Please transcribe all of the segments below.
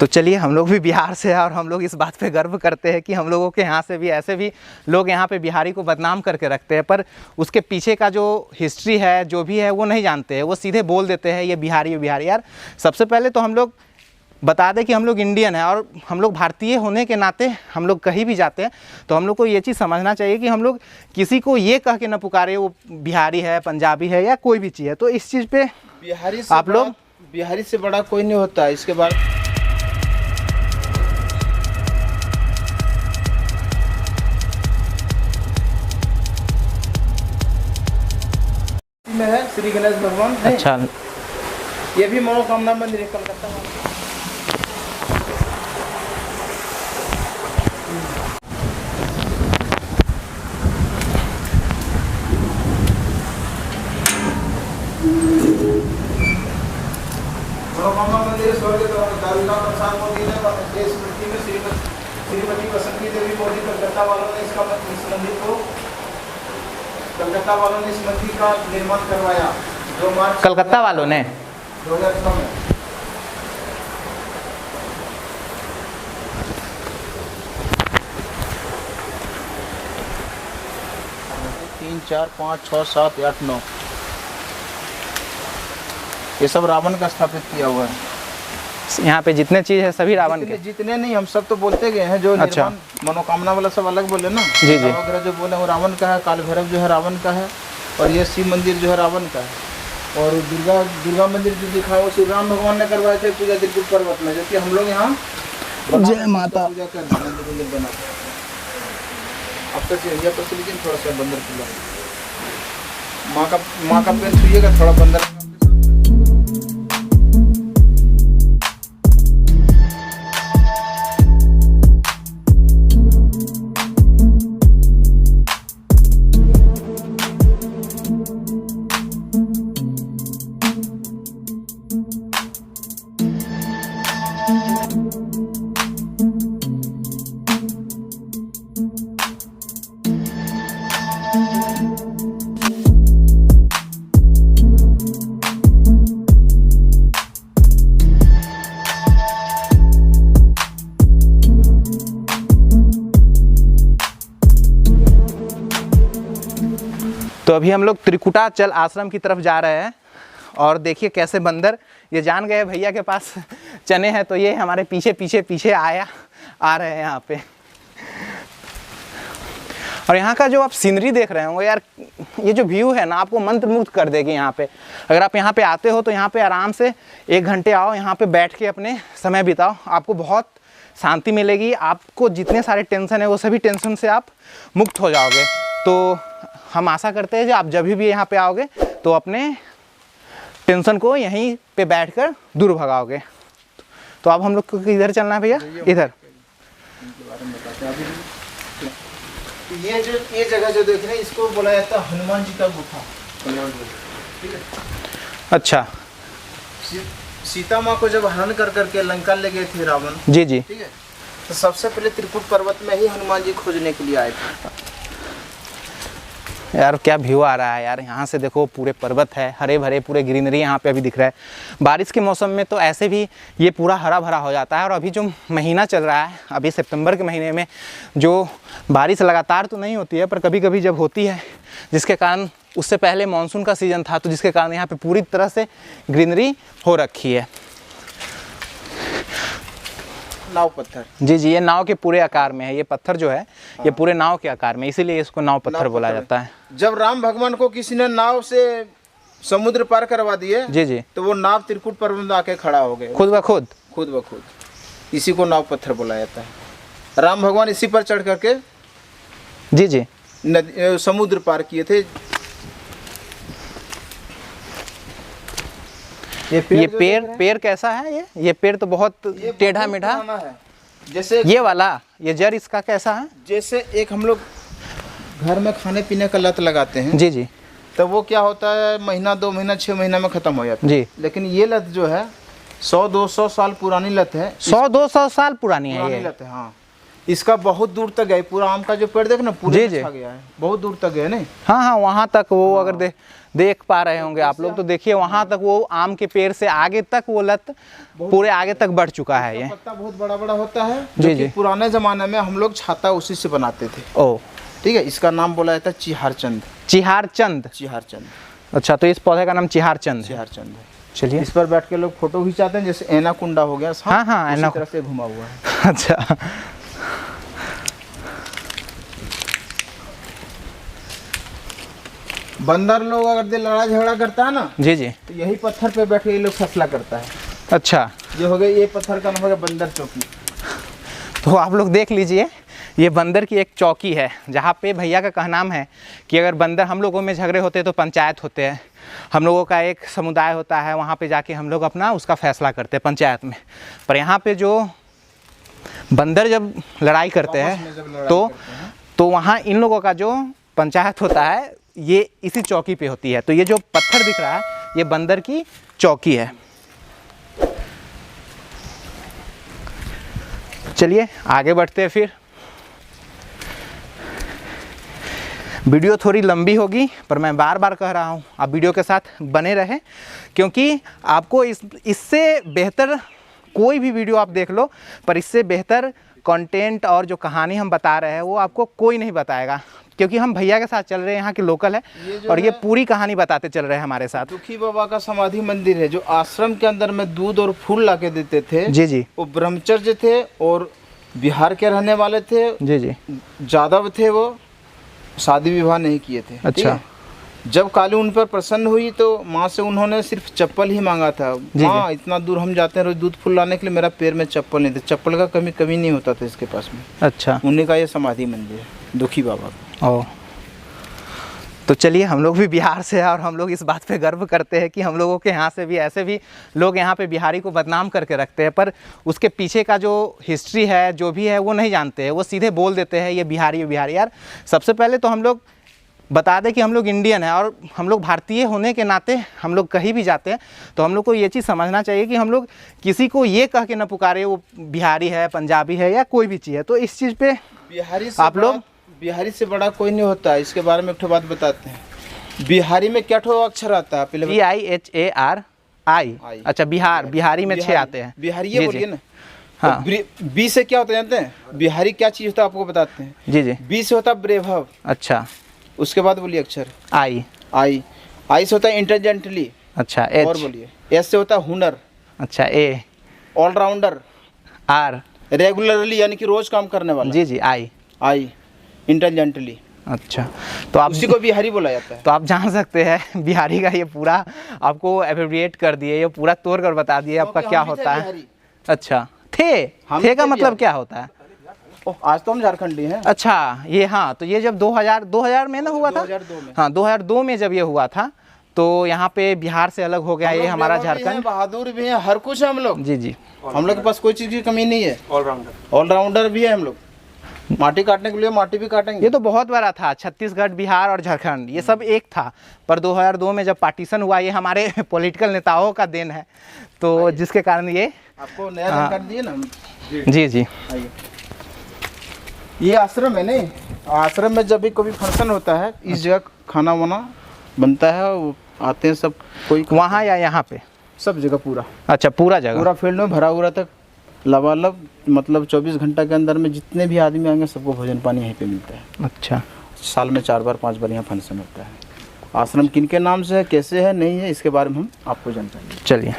तो चलिए, हम लोग भी बिहार से हैं और हम लोग इस बात पे गर्व करते हैं कि हम लोगों के यहाँ से भी ऐसे भी लोग यहाँ पे बिहारी को बदनाम करके रखते हैं, पर उसके पीछे का जो हिस्ट्री है, जो भी है, वो नहीं जानते हैं। वो सीधे बोल देते हैं ये बिहारी है, बिहारी। यार सबसे पहले तो हम लोग बता दें कि हम लोग इंडियन हैं, और हम लोग भारतीय होने के नाते हम लोग कहीं भी जाते हैं तो हम लोग को ये चीज़ समझना चाहिए कि हम लोग किसी को ये कह के ना पुकारे वो बिहारी है, पंजाबी है या कोई भी चीज़ है। तो इस चीज़ पे बिहारी से आप लोग, बिहारी से बड़ा कोई नहीं होता। इसके बाद में है श्री गणेश भगवान। अच्छा, ये भी मनोकामना मंदिर है कलकत्ता में। मनोकामना मंदिर स्वर्ग दारुका प्रसाद मोदी ने स्मृति में श्रीमती बसंती देवी मोदी कलकत्ता वालों ने इस मंदिर को कलकत्ता वालों ने इस मंदिर का निर्माण करवाया, जो मार्च कलकत्ता वालों ने 2006 में। 3, 4, 5, 6, 7, 8, 9 ये सब रावण का स्थापित किया हुआ है। यहाँ पे जितने चीज़ है सभी रावण के। जितने नहीं, हम सब तो बोलते गए हैं। जो अच्छा, मनोकामना वाला सब अलग बोले ना, जी जी, वगैरह जो बोले वो रावण का है। काल भैरव जो है रावण का है, और ये शिव मंदिर जो है रावण का है। और दुर्गा मंदिर जो दिखा है वो श्री राम भगवान ने करवाए थे पूजा त्रिकुट पर्वत में, जो कि हम लोग यहाँ जय माता पूजा कर बना। अब तक एरिया पर से, लेकिन थोड़ा सा बंदर खुला माँ का पेड़ छुइएगा, थोड़ा बंदर। तो अभी हम लोग त्रिकुटाचल आश्रम की तरफ जा रहे हैं, और देखिए कैसे बंदर, ये जान गए भैया के पास चने हैं, तो ये हमारे पीछे पीछे पीछे आ रहे हैं यहाँ पे। और यहाँ का जो आप सीनरी देख रहे होंगे यार, ये जो व्यू है ना, आपको मंत्रमुग्ध कर देगी यहाँ पे। अगर आप यहाँ पे आते हो तो यहाँ पे आराम से 1 घंटे आओ, यहाँ पे बैठ के अपने समय बिताओ, आपको बहुत शांति मिलेगी। आपको जितने सारे टेंशन है वो सभी टेंशन से आप मुक्त हो जाओगे। तो हम आशा करते हैं कि आप जब भी यहाँ पे आओगे तो अपने टेंशन को यहीं पे बैठकर दूर भगाओगे। तो अब हम लोग को इधर चलना है भैया, इधर। ये जगह जो देख रहे हैं इसको बोला जाता है हनुमान जी का गुफा। ठीक है। अच्छा, सीता माँ को जब हरण कर करके लंका ले गए थे रावण, जी जी, ठीक है, तो सबसे पहले त्रिकुट पर्वत में ही हनुमान जी खोजने के लिए आए थे। यार क्या व्यू आ रहा है यार, यहाँ से देखो पूरे पर्वत है, हरे भरे पूरे ग्रीनरी यहाँ पे अभी दिख रहा है। बारिश के मौसम में तो ऐसे भी ये पूरा हरा भरा हो जाता है। और अभी जो महीना चल रहा है, अभी सितंबर के महीने में जो बारिश लगातार तो नहीं होती है, पर कभी कभी जब होती है, जिसके कारण उससे पहले मानसून का सीज़न था, तो जिसके कारण यहाँ पे पूरी तरह से ग्रीनरी हो रखी है। नाव पत्थर, जी जी, ये नाव के पूरे आकार में है। ये पत्थर जो है ये पूरे नाव के आकार में, इसीलिए इसको नाव पत्थर बोला जाता है। जब राम भगवान को किसी ने नाव से समुद्र पार करवा दिए, जी जी, तो वो नाव त्रिकुट पर्वत में आके खड़ा हो गए, खुद ब खुद। इसी को नाव पत्थर बोला जाता है। राम भगवान इसी पर चढ़ करके जी जी समुद्र पार किए थे। ये पेड़ कैसा है? ये पेड़ तो बहुत टेढ़ा मेढ़ा है। जैसे ये वाला, ये जड़ इसका कैसा है? जैसे एक हम लोग घर में खाने पीने का लत लगाते हैं, जी जी, तो वो क्या होता है, महीना 2 महीना 6 महीना में खत्म हो जाता है जी। लेकिन ये लत जो है 100-200 साल पुरानी लत है। 100-200 साल पुरानी है ये लत है। हाँ, इसका बहुत दूर तक गया। पूरा आम का जो पेड़ देख ना, पूरे जी जी, छा गया है, बहुत दूर तक गया नहीं। हाँ हाँ, वहाँ तक वो अगर देख पा रहे होंगे आप लोग। तो देखिए वहां तक वो आम के पेड़ से आगे तक वो लत पूरे आगे तक बढ़ चुका है। ये पत्ता बहुत बड़ा बड़ा होता है, जी, जो कि जी। पुराने जमाने में हम लोग छाता उसी से बनाते थे। ओ, ठीक है, इसका नाम बोला जाता है चिहारचंद। चिहारचंद। चिहारचंद, अच्छा, तो इस पौधे का नाम चिहारचंद है। चिहारचंद है। चलिए। इस पर बैठ के लोग फोटो खिंचाते हैं, जैसे ऐना कुंडा हो गया। हाँ, हाँ, उसी ऐना तरह से घुमा हुआ है। अच्छा, बंदर लोग अगर लड़ाई झगड़ा करता है ना, जी जी। तो यही पत्थर पे बैठ के ये लोग फैसला करता है। अच्छा, ये हो गया, ये पत्थर का नाम हो गया बंदर चौकी। तो आप लोग देख लीजिए, ये बंदर की एक चौकी है जहाँ पे भैया का कहनाम है कि अगर बंदर, हम लोगों में झगड़े होते हैं तो पंचायत होते हैं, हम लोगों का एक समुदाय होता है, वहाँ पे जाके हम लोग अपना उसका फैसला करते हैं पंचायत में। पर यहाँ पे जो बंदर जब लड़ाई करते हैं तो वहाँ इन लोगों का जो पंचायत होता है ये इसी चौकी पे होती है। तो ये जो पत्थर दिख रहा है ये बंदर की चौकी है। चलिए आगे बढ़ते हैं फिर। वीडियो थोड़ी लंबी होगी पर मैं बार बार कह रहा हूँ आप वीडियो के साथ बने रहें, क्योंकि आपको इससे बेहतर कोई भी वीडियो आप देख लो पर इससे बेहतर कंटेंट और जो कहानी हम बता रहे हैं वो आपको कोई नहीं बताएगा, क्योंकि हम भैया के साथ चल रहे हैं, यहाँ के लोकल है और ये पूरी कहानी बताते चल रहे हैं हमारे साथ। दुखी बाबा का समाधि मंदिर है, जो आश्रम के अंदर में दूध और फूल ला के देते थे। जी जी। वो ब्रह्मचर्य थे और बिहार के रहने वाले थे। जी जी। जादव थे, वो शादी विवाह नहीं किए थे। अच्छा। जब काली उन पर प्रसन्न हुई तो माँ से उन्होंने सिर्फ चप्पल ही मांगा था। माँ, इतना दूर हम जाते हैं रोज दूध फूल लाने के लिए, मेरा पैर में चप्पल नहीं था। चप्पल का कमी नहीं होता था इसके पास में। अच्छा। उन्हीं का ये समाधि मंदिर है, दुखी बाबा का। ओ, तो चलिए हम लोग भी बिहार से हैं और हम लोग इस बात पे गर्व करते हैं कि हम लोगों के यहाँ से भी ऐसे भी लोग यहाँ पे बिहारी को बदनाम करके रखते हैं, पर उसके पीछे का जो हिस्ट्री है जो भी है वो नहीं जानते हैं। वो सीधे बोल देते हैं ये बिहारी बिहारी। यार सबसे पहले तो हम लोग बता दें कि हम लोग इंडियन हैं और हम लोग भारतीय होने के नाते हम लोग कहीं भी जाते हैं तो हम लोग को ये चीज़ समझना चाहिए कि हम लोग किसी को ये कह के ना पुकारे वो बिहारी है, पंजाबी है या कोई भी चीज़ है। तो इस चीज़ पे आप लोग, बिहारी से बड़ा कोई नहीं होता है। इसके बारे में एक ठो बात बताते हैं। बिहारी में क्या ठो अक्षर आता है? पहले BIHARI। अच्छा, बिहार, बिहारी में 6 आते हैं। बिहारी ये बोलिए ना। हाँ। बी से क्या होता है जानते हैं? बिहारी क्या चीज होता है आपको बताते हैं। जी जी। बी से होता है ब्रेभव। अच्छा। उसके बाद बोलिए अक्षर आई। आई से होता है इंटेलिजेंटली। अच्छा। एच। और बोलिए। एस से होता है हुनर। अच्छा। ए। ऑलराउंडर। आर। रेगुलरली यानी कि रोज काम करने वाला। जी जी। आई। इंटेलिजेंटली। अच्छा, तो आप उसी को बिहारी बोला जाता है। तो आप जान सकते हैं बिहारी का ये पूरा आपको एब्रिविएट कर दिए, ये पूरा तोड़ कर बता दिए आपका क्या होता है। अच्छा, थे का मतलब क्या होता है? आज तो हम झारखंडी हैं। अच्छा, ये हाँ, तो ये जब 2000 में ना हुआ था। 2002 में। हाँ, 2002 में जब ये हुआ था तो यहाँ पे बिहार से अलग हो गया ये हमारा झारखंड। बहादुर भी है, हर कुछ है हम लोग। जी जी। हम लोग के पास कोई चीज की कमी नहीं है। ऑलराउंडर भी है हम लोग। माटी काटने के लिए माटी भी काटेंगे। ये तो बहुत बड़ा था, छत्तीसगढ़, बिहार और झारखंड ये सब एक था। पर 2002 में जब पार्टीशन हुआ, ये हमारे पॉलिटिकल नेताओं का देन है, तो जिसके कारण ये आपको नया जानकारी दिए ना। जी जी। ये आश्रम है नहीं, आश्रम में जब भी कोई फंक्शन होता है इस जगह खाना वाना बनता है, वो आते हैं सब। कोई वहाँ या यहाँ पे? सब जगह पूरा। अच्छा, पूरा जगह, पूरा फील्ड में भरा हुआ तक लबालब, मतलब 24 घंटा के अंदर में जितने भी आदमी आएंगे सबको भोजन पानी यहीं पे मिलता है। अच्छा। साल में 4 बार 5 बार यहाँ फंक्शन होता है। आश्रम किन के नाम से है, कैसे है, नहीं है, इसके बारे में हम आपको जानकारी। चलिए।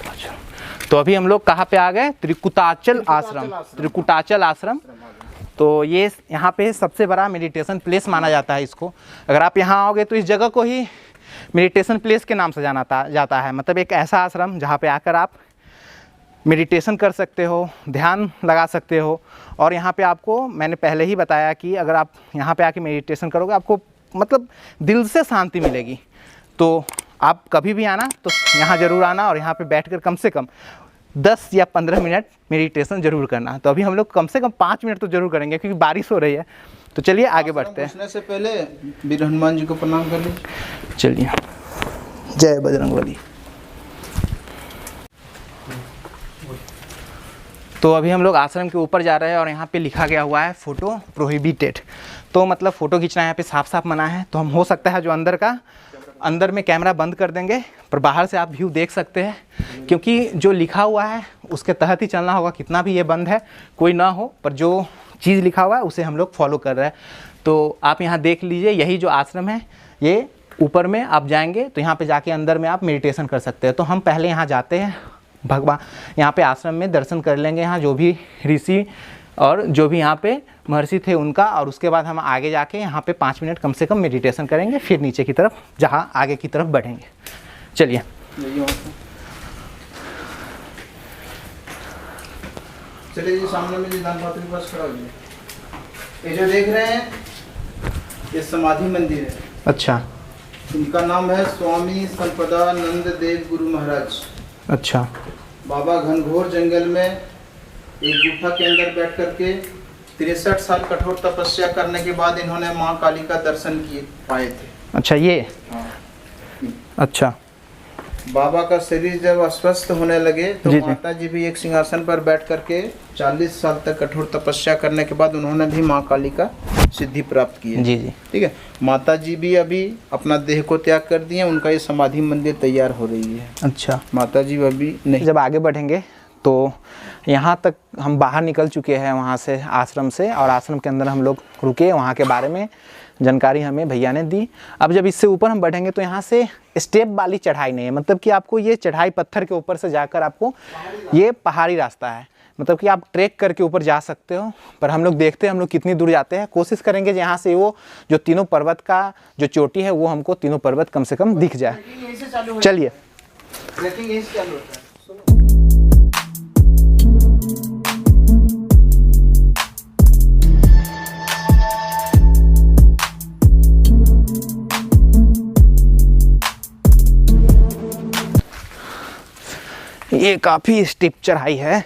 अच्छा, तो अभी हम लोग कहाँ पे आ गए? त्रिकुटाचल आश्रम। त्रिकुटाचल आश्रम, तो ये यहाँ पे सबसे बड़ा मेडिटेशन प्लेस माना जाता है इसको। अगर आप यहाँ आओगे तो इस जगह को ही मेडिटेशन प्लेस के नाम से जाना जाता है। मतलब एक ऐसा आश्रम जहाँ पे आकर आप मेडिटेशन कर सकते हो, ध्यान लगा सकते हो। और यहाँ पे आपको, मैंने पहले ही बताया कि अगर आप यहाँ पे आके मेडिटेशन करोगे आपको मतलब दिल से शांति मिलेगी। तो आप कभी भी आना तो यहाँ ज़रूर आना और यहाँ पे बैठकर कम से कम 10 या 15 मिनट मेडिटेशन ज़रूर करना। तो अभी हम लोग कम से कम 5 मिनट तो ज़रूर करेंगे क्योंकि बारिश हो रही है। तो चलिए आगे बढ़ते हैं। पूछने से पहले वीर हनुमान जी को प्रणाम कर लीजिए। चलिए। जय बजरंगबली। तो अभी हम लोग आश्रम के ऊपर जा रहे हैं और यहाँ पे लिखा गया हुआ है फोटो प्रोहिबिटेड। तो मतलब फ़ोटो खींचना यहाँ पे साफ साफ मना है। तो हम हो सकता है जो अंदर में कैमरा बंद कर देंगे, पर बाहर से आप व्यू देख सकते हैं, क्योंकि जो लिखा हुआ है उसके तहत ही चलना होगा। कितना भी ये बंद है कोई ना हो, पर जो चीज़ लिखा हुआ है उसे हम लोग फॉलो कर रहे हैं। तो आप यहाँ देख लीजिए, यही जो आश्रम है ये ऊपर में आप जाएंगे तो यहाँ पे जाके अंदर में आप मेडिटेशन कर सकते हैं। तो हम पहले यहाँ जाते हैं, भगवान यहाँ पे आश्रम में दर्शन कर लेंगे, यहाँ जो भी ऋषि और जो भी यहाँ पे महर्षि थे उनका, और उसके बाद हम आगे जाके यहाँ पे 5 मिनट कम से कम मेडिटेशन करेंगे, फिर नीचे की तरफ जहाँ आगे की तरफ बढ़ेंगे। चलिए चलिए जी, सामने में जी दान पात्र के पास खड़ा हो जाइए। ये जो देख रहे हैं ये समाधि मंदिर है। अच्छा, इनका नाम है स्वामी संपदानंद देव गुरु महाराज। अच्छा, बाबा घनघोर जंगल में एक गुफा के अंदर बैठ करके 63 साल कठोर तपस्या करने के बाद इन्होंने माँ काली का दर्शन किए पाए थे। अच्छा, ये हाँ। अच्छा, बाबा का शरीर जब अस्वस्थ होने लगे तो जी। माता जी भी एक सिंहासन पर बैठ करके 40 साल तक कठोर तपस्या करने के बाद उन्होंने भी माँ काली का सिद्धि प्राप्त की है। जी जी, ठीक है। माता जी भी अभी अपना देह को त्याग कर दिए, उनका ये समाधि मंदिर तैयार हो रही है। अच्छा। माता जी अभी नहीं। जब आगे बढ़ेंगे तो यहाँ तक हम बाहर निकल चुके हैं वहाँ से, आश्रम से, और आश्रम के अंदर हम लोग रुके, वहाँ के बारे में जानकारी हमें भैया ने दी। अब जब इससे ऊपर हम बढ़ेंगे तो यहाँ से स्टेप वाली चढ़ाई नहीं है, मतलब कि आपको ये चढ़ाई पत्थर के ऊपर से जाकर आपको ये पहाड़ी रास्ता है, मतलब कि आप ट्रैक करके ऊपर जा सकते हो। पर हम लोग देखते हैं हम लोग कितनी दूर जाते हैं, कोशिश करेंगे यहाँ से वो जो तीनों पर्वत का जो चोटी है वो हमको तीनों पर्वत कम से कम दिख जाए। चलिए ये काफ़ी स्टीप चढ़ाई है,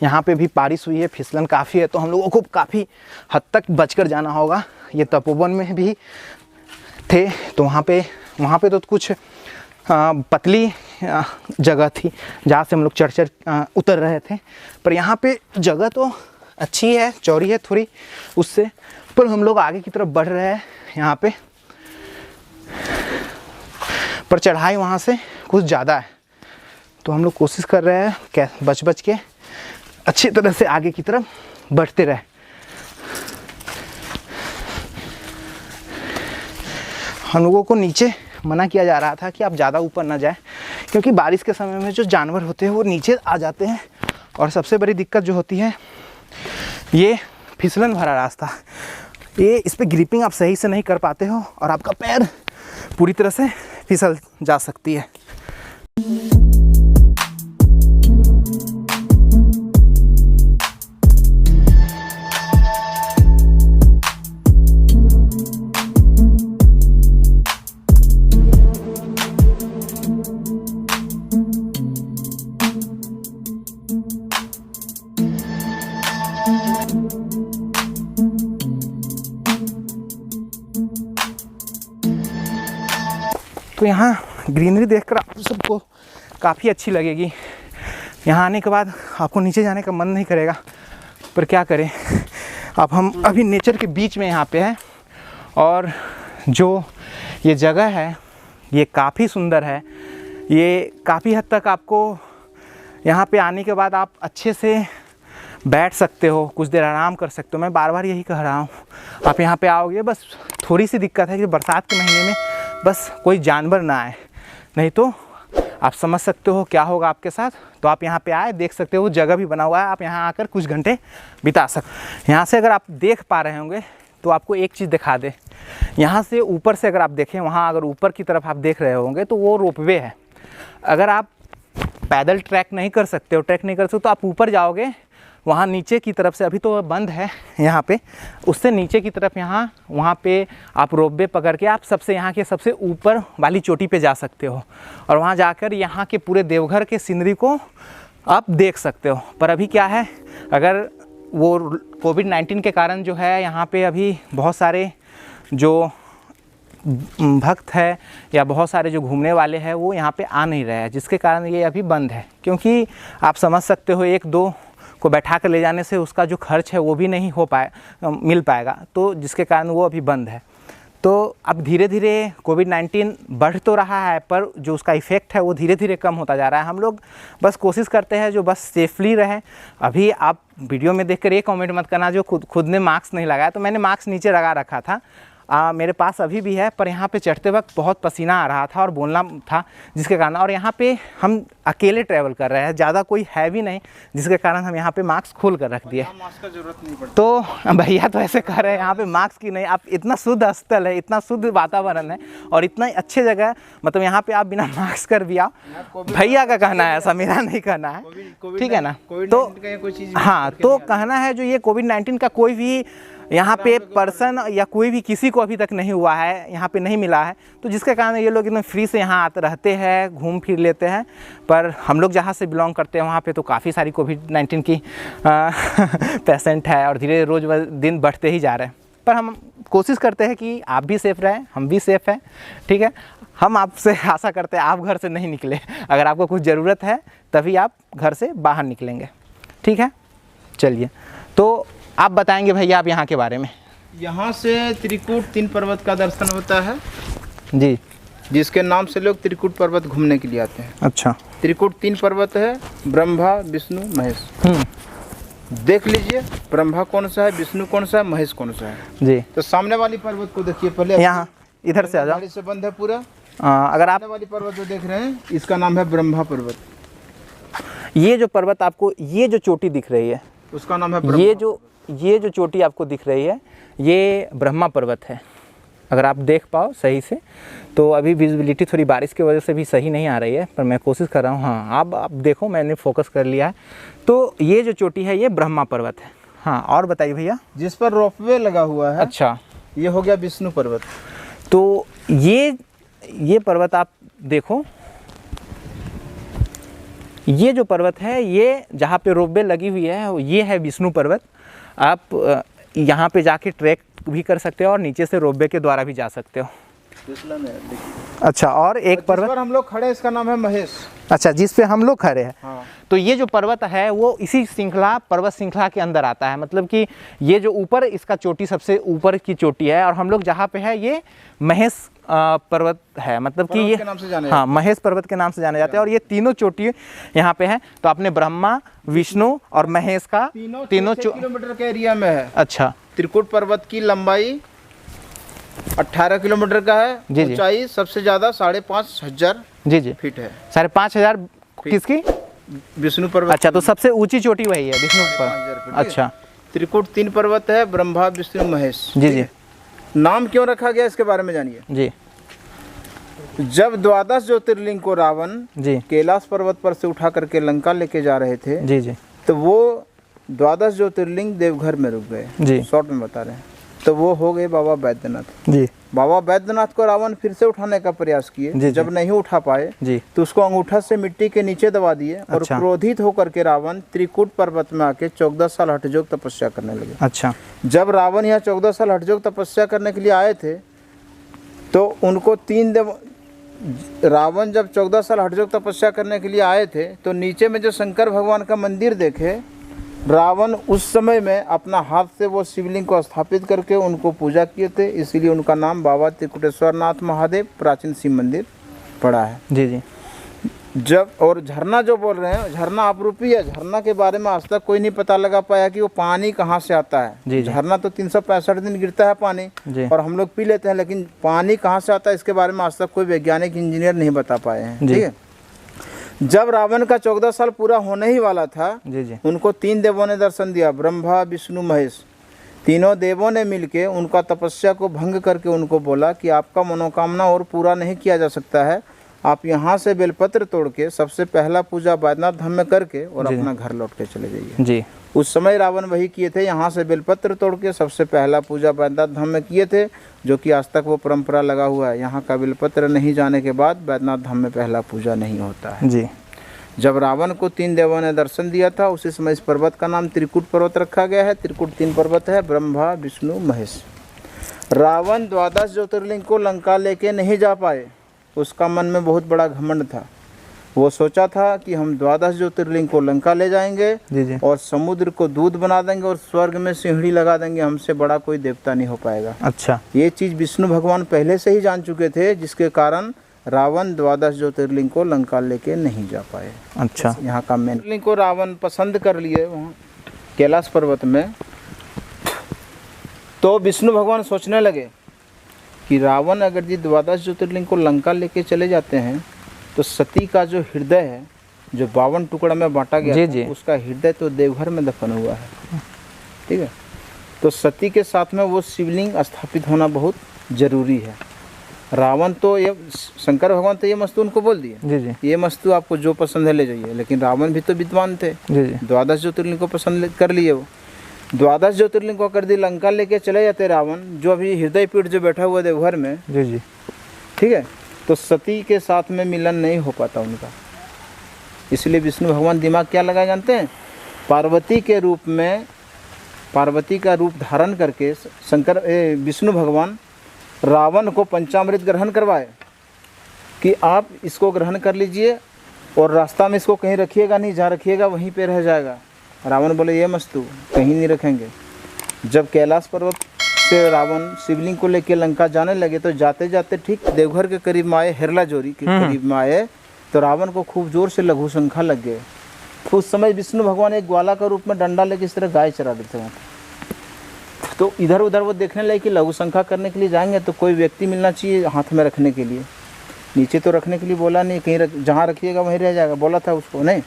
यहाँ पे भी बारिश हुई है, फिसलन काफ़ी है, तो हम लोगों को काफ़ी हद तक बचकर जाना होगा। ये तपोवन में भी थे तो वहाँ पे तो कुछ पतली जगह थी जहाँ से हम लोग चढ़ उतर रहे थे, पर यहाँ पे जगह तो अच्छी है, चौड़ी है थोड़ी उससे, पर हम लोग आगे की तरफ बढ़ रहे हैं यहाँ पे, पर चढ़ाई वहाँ से कुछ ज़्यादा है। तो हम लोग कोशिश कर रहे हैं क्या बच के अच्छी तरह से आगे की तरफ बढ़ते रहे। हम लोगों को नीचे मना किया जा रहा था कि आप ज़्यादा ऊपर ना जाएं, क्योंकि बारिश के समय में जो जानवर होते हैं वो नीचे आ जाते हैं, और सबसे बड़ी दिक्कत जो होती है ये फिसलन भरा रास्ता, ये इस पर ग्रिपिंग आप सही से नहीं कर पाते हो और आपका पैर पूरी तरह से फिसल जा सकती है। तो यहाँ ग्रीनरी देखकर आप सबको काफ़ी अच्छी लगेगी। यहाँ आने के बाद आपको नीचे जाने का मन नहीं करेगा, पर क्या करें, अब हम अभी नेचर के बीच में यहाँ पे हैं, और जो ये जगह है ये काफ़ी सुंदर है। ये काफ़ी हद तक आपको यहाँ पे आने के बाद आप अच्छे से बैठ सकते हो, कुछ देर आराम कर सकते हो। मैं बार बार यही कह रहा हूँ, आप यहाँ पे आओगे, बस थोड़ी सी दिक्कत है कि बरसात के महीने में बस कोई जानवर ना आए, नहीं तो आप समझ सकते हो क्या होगा आपके साथ। तो आप यहाँ पे आए, देख सकते हो जगह भी बना हुआ है, आप यहाँ आकर कुछ घंटे बिता सकते। यहाँ से अगर आप देख पा रहे होंगे तो आपको एक चीज़ दिखा दे, यहाँ से ऊपर से अगर आप देखें, वहाँ अगर ऊपर की तरफ आप देख रहे होंगे तो वो रोपवे है। अगर आप पैदल ट्रैक नहीं कर सकते हो, तो आप ऊपर जाओगे, वहाँ नीचे की तरफ से, अभी तो बंद है यहाँ पे, उससे नीचे की तरफ वहाँ पे आप रोपवे पकड़ के आप यहाँ के सबसे ऊपर वाली चोटी पे जा सकते हो, और वहाँ जाकर यहाँ के पूरे देवघर के सीनरी को आप देख सकते हो। पर अभी क्या है, अगर वो कोविड-19 के कारण जो है यहाँ पे अभी बहुत सारे जो भक्त है या बहुत सारे जो घूमने वाले हैं वो यहाँ पे आ नहीं रहे हैं, जिसके कारण ये अभी बंद है। क्योंकि आप समझ सकते हो, 1-2 को बैठा कर ले जाने से उसका जो खर्च है वो भी नहीं मिल पाएगा, तो जिसके कारण वो अभी बंद है। तो अब धीरे धीरे कोविड-19 बढ़ तो रहा है, पर जो उसका इफ़ेक्ट है वो धीरे धीरे कम होता जा रहा है। हम लोग बस कोशिश करते हैं जो बस सेफली रहें। अभी आप वीडियो में देखकर ये कमेंट मत करना जो खुद ने मास्क नहीं लगाया, तो मैंने मास्क नीचे लगा रखा था, मेरे पास अभी भी है, पर यहाँ पे चढ़ते वक्त बहुत पसीना आ रहा था और बोलना था, जिसके कारण, और यहाँ पे हम अकेले ट्रैवल कर रहे हैं, ज़्यादा कोई है भी नहीं, जिसके कारण हम यहाँ पे मास्क खोल कर रख दिए। मास्क का जरूरत नहीं पड़ता। तो भैया तो ऐसे कह रहे हैं यहाँ पे मास्क की नहीं, आप इतना शुद्ध स्थल है, इतना शुद्ध वातावरण है और इतना अच्छी जगह है, मतलब यहाँ पे आप बिना मास्क कर भी आओ। भैया का कहना है, ऐसा मेरा नहीं कहना है, ठीक है ना। तो हाँ, तो कहना है जो ये कोविड-19 का कोई भी यहाँ पे पर्सन या कोई भी किसी को अभी तक नहीं हुआ है, यहाँ पे नहीं मिला है, तो जिसके कारण ये लोग एकदम फ्री से यहाँ आते रहते हैं, घूम फिर लेते हैं। पर हम लोग जहाँ से बिलोंग करते हैं वहाँ पे तो काफ़ी सारी कोविड-19 की पेशेंट है और धीरे रोज़ दिन बढ़ते ही जा रहे हैं। पर हम कोशिश करते हैं कि आप भी सेफ़ रहें, हम भी सेफ़ हैं, ठीक है। हम आपसे आशा करते हैं आप घर से नहीं निकले, अगर आपको कुछ ज़रूरत है तभी आप घर से बाहर निकलेंगे, ठीक है। चलिए, तो आप बताएंगे भैया आप यहाँ के बारे में। यहाँ से त्रिकूट 3 पर्वत का दर्शन होता है जी, जिसके नाम से लोग त्रिकूट पर्वत घूमने के लिए आते हैं। अच्छा, त्रिकूट 3 पर्वत है, ब्रह्मा, विष्णु, महेश। देख लीजिए ब्रह्मा कौन सा है, विष्णु कौन सा है, महेश कौन सा है जी। तो सामने वाली पर्वत को देखिए पहले, यहाँ इधर से आ जाओ, गाड़ी से बंद है पूरा। अगर आप सामने वाली पर्वत जो देख रहे हैं इसका नाम है ब्रह्मा पर्वत। ये जो पर्वत आपको, ये जो चोटी दिख रही है उसका नाम है ब्रह्मा। ये जो चोटी आपको दिख रही है ये ब्रह्मा पर्वत है। अगर आप देख पाओ सही से, तो अभी विजिबिलिटी थोड़ी बारिश की वजह से भी सही नहीं आ रही है, पर मैं कोशिश कर रहा हूँ। हाँ, आप देखो, मैंने फोकस कर लिया है। तो ये जो चोटी है ये ब्रह्मा पर्वत है। हाँ, और बताइए भैया। जिस पर रोपवे लगा हुआ है, अच्छा, ये हो गया विष्णु पर्वत। तो ये पर्वत आप देखो, ये जो पर्वत है, ये जहाँ पे रोपवे लगी हुई है ये है विष्णु पर्वत। आप यहाँ पे जाके ट्रैक भी कर सकते हो और नीचे से रोपवे के द्वारा भी जा सकते हो। अच्छा, और एक पर्वत पर हम लोग खड़े हैं, इसका नाम है महेश। अच्छा, जिस पे हम लोग खड़े हैं। हाँ। तो ये जो पर्वत है वो इसी पर्वत श्रृंखला के अंदर आता है, मतलब कि ये जो ऊपर इसका चोटी सबसे ऊपर की चोटी है और हम लोग जहाँ पे है ये महेश पर्वत है, मतलब कि ये, हाँ, महेश पर्वत के नाम से जाने जाते हैं। और ये तीनों चोटी यहाँ पे है। तो आपने ब्रह्मा, विष्णु और महेश का तीनों किलोमीटर के एरिया में है। अच्छा, त्रिकूट पर्वत की लंबाई 18 किलोमीटर का है, ऊंचाई सबसे ज्यादा 5,500 जी फीट है। 5,500 किसकी? विष्णु पर्वत। अच्छा, तो सबसे ऊंची चोटी वही है, विष्णु पर्वत। अच्छा, त्रिकूट 3 पर्वत है, ब्रह्मा, विष्णु, महेश। जी। नाम क्यों रखा गया इसके बारे में जानिए जी। जब 12 ज्योतिर्लिंग को रावण जी कैलाश पर्वत पर से उठा करके लंका लेके जा रहे थे, जी, तो वो 12 ज्योतिर्लिंग देवघर में रुक गए जी। शॉर्ट में बता रहे हैं। तो वो हो गए बाबा बैद्यनाथ जी। बाबा बैद्यनाथ को रावण फिर से उठाने का प्रयास किए, जब नहीं उठा पाए जी, तो उसको अंगूठा से मिट्टी के नीचे दबा दिए। और अच्छा। क्रोधित होकर के रावण त्रिकूट पर्वत में आके 14 साल हठयोग तपस्या करने लगे। अच्छा। जब रावण यहाँ 14 साल हठयोग तपस्या करने के लिए आए थे तो उनको रावण जब 14 साल हठयोग तपस्या करने के लिए आए थे तो नीचे में जो शंकर भगवान का मंदिर देखे, रावण उस समय में अपना हाथ से वो शिवलिंग को स्थापित करके उनको पूजा किए थे, इसीलिए उनका नाम बाबा त्रिकुटेश्वरनाथ महादेव प्राचीन शिव मंदिर पड़ा है। जी जी। जब और झरना जो बोल रहे हैं, झरना अपरूपी है। झरना के बारे में आज तक कोई नहीं पता लगा पाया कि वो पानी कहाँ से आता है। झरना तो 365 दिन गिरता है पानी और हम लोग पी लेते हैं, लेकिन पानी कहाँ से आता है इसके बारे में आज तक कोई वैज्ञानिक इंजीनियर नहीं बता पाए हैं। ठीक है। जब रावण का 14 साल पूरा होने ही वाला था, उनको 3 देवों ने दर्शन दिया, ब्रह्मा, विष्णु, महेश। तीनों देवों ने मिलके उनका तपस्या को भंग करके उनको बोला कि आपका मनोकामना और पूरा नहीं किया जा सकता है, आप यहाँ से बेलपत्र तोड़ के सबसे पहला पूजा बैद्यनाथ धाम में करके और अपना घर लौट के चले जाइए। जी। उस समय रावण वही किए थे, यहाँ से बेलपत्र तोड़ के सबसे पहला पूजा बैद्यनाथ धाम में किए थे, जो कि आज तक वो परंपरा लगा हुआ है। यहाँ का बेलपत्र नहीं जाने के बाद बैद्यनाथ धाम में पहला पूजा नहीं होता है। जी। जब रावण को 3 देवों ने दर्शन दिया था, उसी समय इस पर्वत का नाम त्रिकूट पर्वत रखा गया है। त्रिकूट 3 पर्वत है, ब्रह्मा, विष्णु, महेश। रावण 12 ज्योतिर्लिंग को लंका लेके नहीं जा पाए, उसका मन में बहुत बड़ा घमंड था। वो सोचा था कि हम 12 ज्योतिर्लिंग को लंका ले जाएंगे जी जी। और समुद्र को दूध बना देंगे और स्वर्ग में सिंहड़ी लगा देंगे, हमसे बड़ा कोई देवता नहीं हो पाएगा। अच्छा। ये चीज़ विष्णु भगवान पहले से ही जान चुके थे, जिसके कारण रावण 12 ज्योतिर्लिंग को लंका लेके नहीं जा पाए। अच्छा। यहाँ का मेन ज्योतिर्लिंग को रावण पसंद कर लिए वहाँ कैलाश पर्वत में। तो विष्णु भगवान सोचने लगे कि रावण अगर जी 12 ज्योतिर्लिंग को लंका लेके चले जाते हैं तो सती का जो हृदय है, जो 52 टुकड़ा में बांटा गया जी था, जी। उसका हृदय तो देवघर में दफन हुआ है। ठीक है, तो सती के साथ में वो शिवलिंग स्थापित होना बहुत जरूरी है। रावण तो ये शंकर भगवान तो ये मस्तु उनको बोल दिए, जी जी। ये मस्तु आपको जो पसंद है ले जाइए, लेकिन रावण भी तो विद्वान थे, जी जी। 12 ज्योतिर्लिंग को पसंद कर लिए। वो 12 ज्योतिर्लिंग को कर दी, लंका लेके चले जाते रावण, जो अभी हृदय पीठ जो बैठा हुआ देवघर में। जी जी। ठीक है, तो सती के साथ में मिलन नहीं हो पाता उनका, इसलिए विष्णु भगवान दिमाग क्या लगाए जानते हैं, पार्वती के रूप में, पार्वती का रूप धारण करके विष्णु भगवान रावण को पंचामृत ग्रहण करवाए कि आप इसको ग्रहण कर लीजिए और रास्ता में इसको कहीं रखिएगा नहीं, जहाँ रखिएगा वहीं पे रह जाएगा। रावण बोले ये मस्तु कहीं नहीं रखेंगे। जब कैलाश पर्वत से रावण शिवलिंग को लेकर लंका जाने लगे तो जाते जाते ठीक देवघर के करीब में आए, हेरला जोरी के करीब में आए, तो रावण को खूब जोर से लघु शंखा लग गए। तो उस समय विष्णु भगवान एक ग्वाला का रूप में डंडा लेके इस तरह गाय चरा देते वहाँ। तो इधर उधर वो देखने लगे कि लघु शंखा करने के लिए जाएंगे तो कोई व्यक्ति मिलना चाहिए हाथ में रखने के लिए। नीचे तो रखने के लिए बोला नहीं, कहीं जहाँ रखिएगा वहीं रह जाएगा, बोला था उसको नहीं।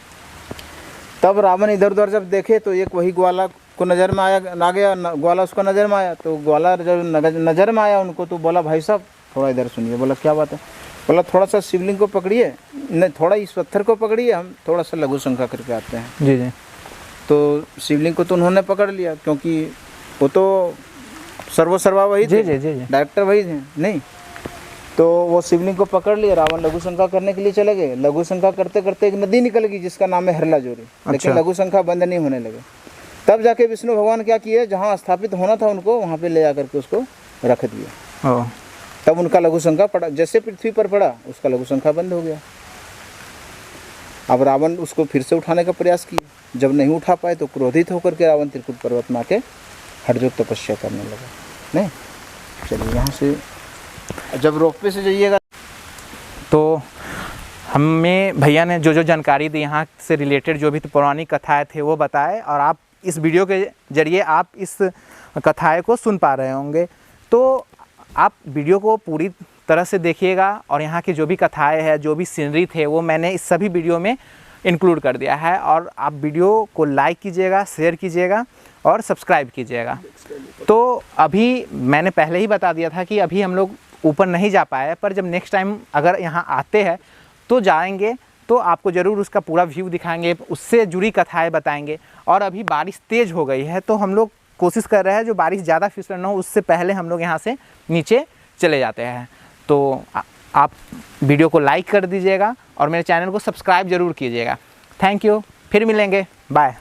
तब रावण इधर उधर जब देखे तो एक वही ग्वाला को नज़र में आ गया, ग्वाला उसको नज़र में आया। तो ग्वाला जब नज़र में आया उनको तो बोला भाई साहब थोड़ा इधर सुनिए। बोला क्या बात है? बोला थोड़ा सा शिवलिंग को पकड़िए, नहीं थोड़ा इस पत्थर को पकड़िए, हम थोड़ा सा लघु शंखा करके आते हैं। जी जी। तो शिवलिंग को तो उन्होंने पकड़ लिया, क्योंकि वो तो सर्वा वही थे, डायरेक्टर वही थे नहीं। तो वो शिवलिंग को पकड़ लिया, रावण लघु शंखा करने के लिए चले गए। लघु शंखा करते करते एक नदी निकल गई जिसका नाम है हेरला जोरी। लेकिन लघु शंखा बंद नहीं होने लगे। तब जाके विष्णु भगवान क्या किए, जहाँ स्थापित होना था उनको वहाँ पे ले जाकर के उसको रख दिया। तब उनका लघु शंखा पड़ा, जैसे पृथ्वी पर पड़ा उसका लघु शंखा बंद हो गया। अब रावण उसको फिर से उठाने का प्रयास किया, जब नहीं उठा पाए तो क्रोधित होकर के रावण त्रिकुट पर्वत में आके हठयोग तपस्या करने लगा। नहीं चलिए यहाँ से जब रोपवे से जाइएगा तो हमें भैया ने जो जो जानकारी दी यहाँ से रिलेटेड, जो भी पौराणिक कथाएं थे वो बताए, और आप इस वीडियो के जरिए आप इस कथाएं को सुन पा रहे होंगे। तो आप वीडियो को पूरी तरह से देखिएगा, और यहाँ की जो भी कथाएं हैं, जो भी सीनरी थे, वो मैंने इस सभी वीडियो में इंक्लूड कर दिया है। और आप वीडियो को लाइक कीजिएगा, शेयर कीजिएगा और सब्सक्राइब कीजिएगा। तो अभी मैंने पहले ही बता दिया था कि अभी हम लोग ऊपर नहीं जा पाए, पर जब नेक्स्ट टाइम अगर यहाँ आते हैं तो जाएंगे तो आपको ज़रूर उसका पूरा व्यू दिखाएंगे, उससे जुड़ी कथाएं बताएंगे। और अभी बारिश तेज़ हो गई है तो हम लोग कोशिश कर रहे हैं जो बारिश ज़्यादा फिसल ना हो उससे पहले हम लोग यहाँ से नीचे चले जाते हैं। तो आप वीडियो को लाइक कर दीजिएगा और मेरे चैनल को सब्सक्राइब ज़रूर कीजिएगा। थैंक यू, फिर मिलेंगे, बाय।